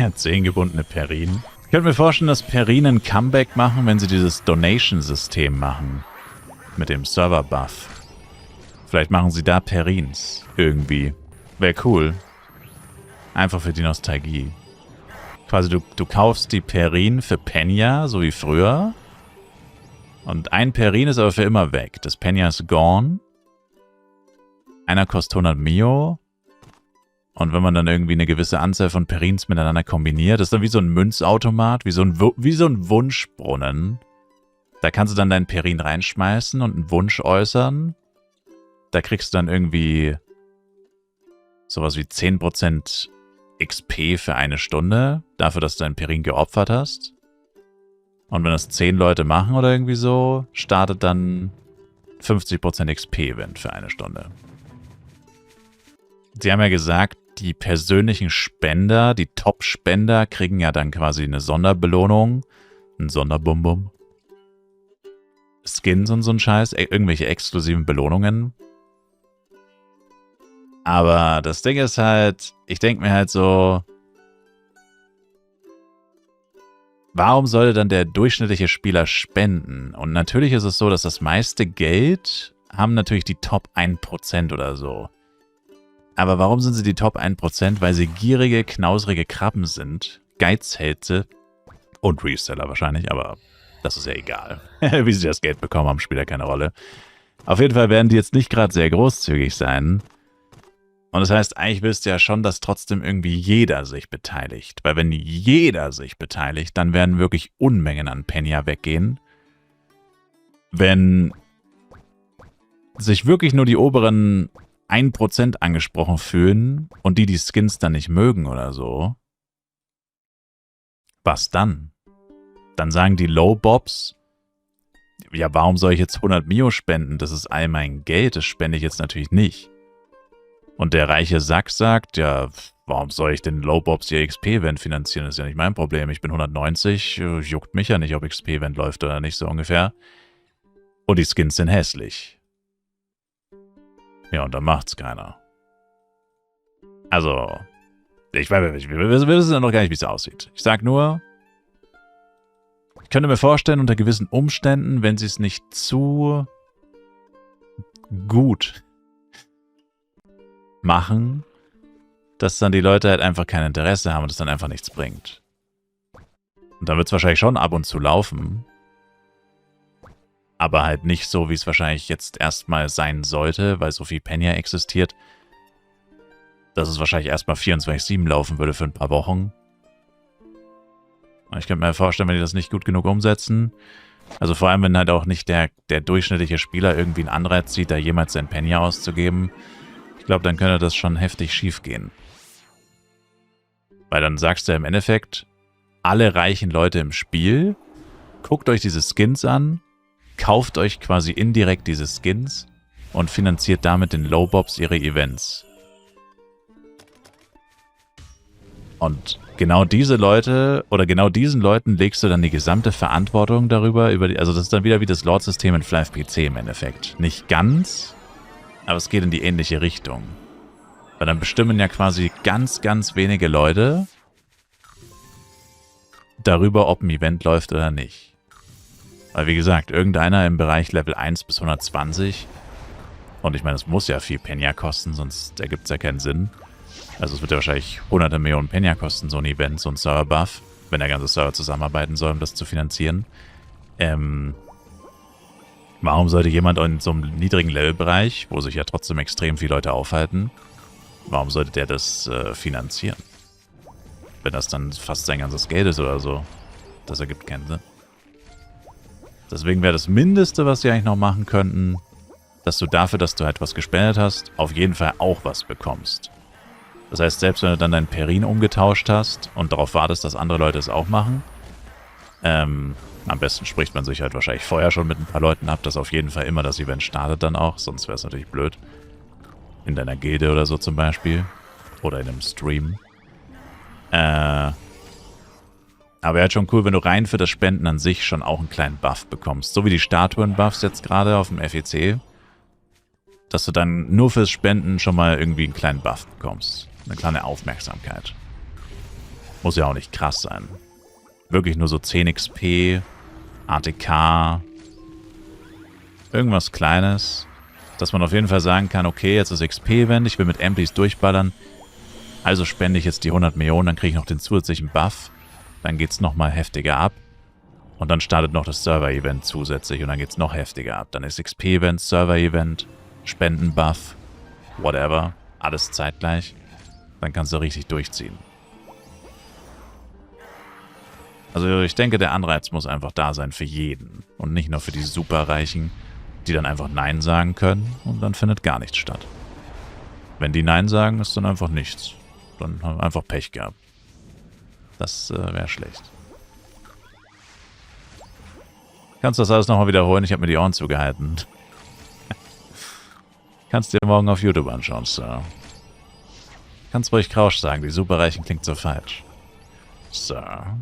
10 gebundene Perinen. Ich könnte mir vorstellen, dass Perinen ein Comeback machen, wenn sie dieses Donation-System machen. Mit dem Server-Buff. Vielleicht machen sie da Perins. Irgendwie. Wäre cool. Einfach für die Nostalgie. Quasi du kaufst die Perin für Penya, so wie früher. Und ein Perin ist aber für immer weg. Das Penya ist gone. Einer kostet 100 Mio. Und wenn man dann irgendwie eine gewisse Anzahl von Perins miteinander kombiniert, ist dann wie so ein Münzautomat, wie so ein Wunschbrunnen. Da kannst du dann deinen Perin reinschmeißen und einen Wunsch äußern. Da kriegst du dann irgendwie sowas wie 10% XP für eine Stunde, dafür, dass du deinen Perin geopfert hast. Und wenn das 10 Leute machen oder irgendwie so, startet dann 50% XP-Event für eine Stunde. Sie haben ja gesagt, die persönlichen Spender, die Top-Spender, kriegen ja dann quasi eine Sonderbelohnung. Ein Sonderbumbum. Skins und so ein Scheiß, irgendwelche exklusiven Belohnungen. Aber das Ding ist halt, ich denke mir halt so, warum sollte dann der durchschnittliche Spieler spenden? Und natürlich ist es so, dass das meiste Geld haben natürlich die Top 1% oder so. Aber warum sind sie die Top 1%? Weil sie gierige, knausrige Krabben sind, Geizhälse und Reseller wahrscheinlich, aber das ist ja egal. Wie sie das Geld bekommen haben, spielt ja keine Rolle. Auf jeden Fall werden die jetzt nicht gerade sehr großzügig sein. Und das heißt, eigentlich willst du ja schon, dass trotzdem irgendwie jeder sich beteiligt. Weil wenn jeder sich beteiligt, dann werden wirklich Unmengen an Penya weggehen. Wenn sich wirklich nur die oberen 1% angesprochen fühlen und die Skins dann nicht mögen oder so, was dann? Dann sagen die Low-Bobs, ja, warum soll ich jetzt 100 Mio spenden? Das ist all mein Geld, das spende ich jetzt natürlich nicht. Und der reiche Sack sagt, ja, warum soll ich denn Low-Bobs ihr XP-Event finanzieren? Das ist ja nicht mein Problem. Ich bin 190, juckt mich ja nicht, ob XP-Event läuft oder nicht, so ungefähr. Und die Skins sind hässlich. Ja, und dann macht's keiner. Also, ich weiß nicht, wir wissen ja noch gar nicht, wie es aussieht. Ich sag nur, ich könnte mir vorstellen, unter gewissen Umständen, wenn sie es nicht zu gut machen, dass dann die Leute halt einfach kein Interesse haben und es dann einfach nichts bringt. Und dann wird es wahrscheinlich schon ab und zu laufen, aber halt nicht so, wie es wahrscheinlich jetzt erstmal sein sollte, weil so viel Penya existiert, dass es wahrscheinlich erstmal 24/7 laufen würde für ein paar Wochen. Und ich könnte mir vorstellen, wenn die das nicht gut genug umsetzen, also vor allem, wenn halt auch nicht der durchschnittliche Spieler irgendwie einen Anreiz sieht, da jemals sein Penya auszugeben, ich glaube, dann könnte das schon heftig schief gehen. Weil dann sagst du im Endeffekt, alle reichen Leute im Spiel, guckt euch diese Skins an, kauft euch quasi indirekt diese Skins und finanziert damit den Low-Bobs ihre Events. Und genau diese Leute oder genau diesen Leuten legst du dann die gesamte Verantwortung darüber, also das ist dann wieder wie das Lord-System in FlyFPC im Endeffekt. Nicht ganz, aber es geht in die ähnliche Richtung. Weil dann bestimmen ja quasi ganz, ganz wenige Leute darüber, ob ein Event läuft oder nicht. Weil wie gesagt, irgendeiner im Bereich Level 1 bis 120, und ich meine, es muss ja viel Penya kosten, sonst ergibt es ja keinen Sinn. Also es wird ja wahrscheinlich hunderte Millionen Penya kosten, so ein Event, so ein Server-Buff, wenn der ganze Server zusammenarbeiten soll, um das zu finanzieren. Warum sollte jemand in so einem niedrigen Levelbereich, wo sich ja trotzdem extrem viele Leute aufhalten, warum sollte der das finanzieren? Wenn das dann fast sein ganzes Geld ist oder so. Das ergibt keinen Sinn. Deswegen wäre das Mindeste, was sie eigentlich noch machen könnten, dass du dafür, dass du halt was gespendet hast, auf jeden Fall auch was bekommst. Das heißt, selbst wenn du dann deinen Perin umgetauscht hast und darauf wartest, dass andere Leute es auch machen, am besten spricht man sich halt wahrscheinlich vorher schon mit ein paar Leuten ab, dass auf jeden Fall immer das Event startet dann auch, sonst wäre es natürlich blöd. In deiner Gilde oder so zum Beispiel. Oder in einem Stream. Aber wäre halt schon cool, wenn du rein für das Spenden an sich schon auch einen kleinen Buff bekommst. So wie die Statuen-Buffs jetzt gerade auf dem FEC. Dass du dann nur fürs Spenden schon mal irgendwie einen kleinen Buff bekommst. Eine kleine Aufmerksamkeit. Muss ja auch nicht krass sein. Wirklich nur so 10 XP, ATK, irgendwas Kleines, dass man auf jeden Fall sagen kann, okay, jetzt ist XP-Event, ich will mit Empties durchballern, also spende ich jetzt die 100 Millionen, dann kriege ich noch den zusätzlichen Buff, dann geht's nochmal heftiger ab und dann startet noch das Server-Event zusätzlich und dann geht's noch heftiger ab. Dann ist XP-Event, Server-Event, Spenden-Buff, whatever, alles zeitgleich, dann kannst du richtig durchziehen. Also ich denke, der Anreiz muss einfach da sein für jeden und nicht nur für die Superreichen, die dann einfach Nein sagen können und dann findet gar nichts statt. Wenn die Nein sagen, ist dann einfach nichts. Dann haben wir einfach Pech gehabt. Das wäre schlecht. Kannst du das alles nochmal wiederholen? Ich habe mir die Ohren zugehalten. Kannst dir morgen auf YouTube anschauen, Sir. Kannst ruhig Krausch sagen, die Superreichen klingt so falsch. Sir.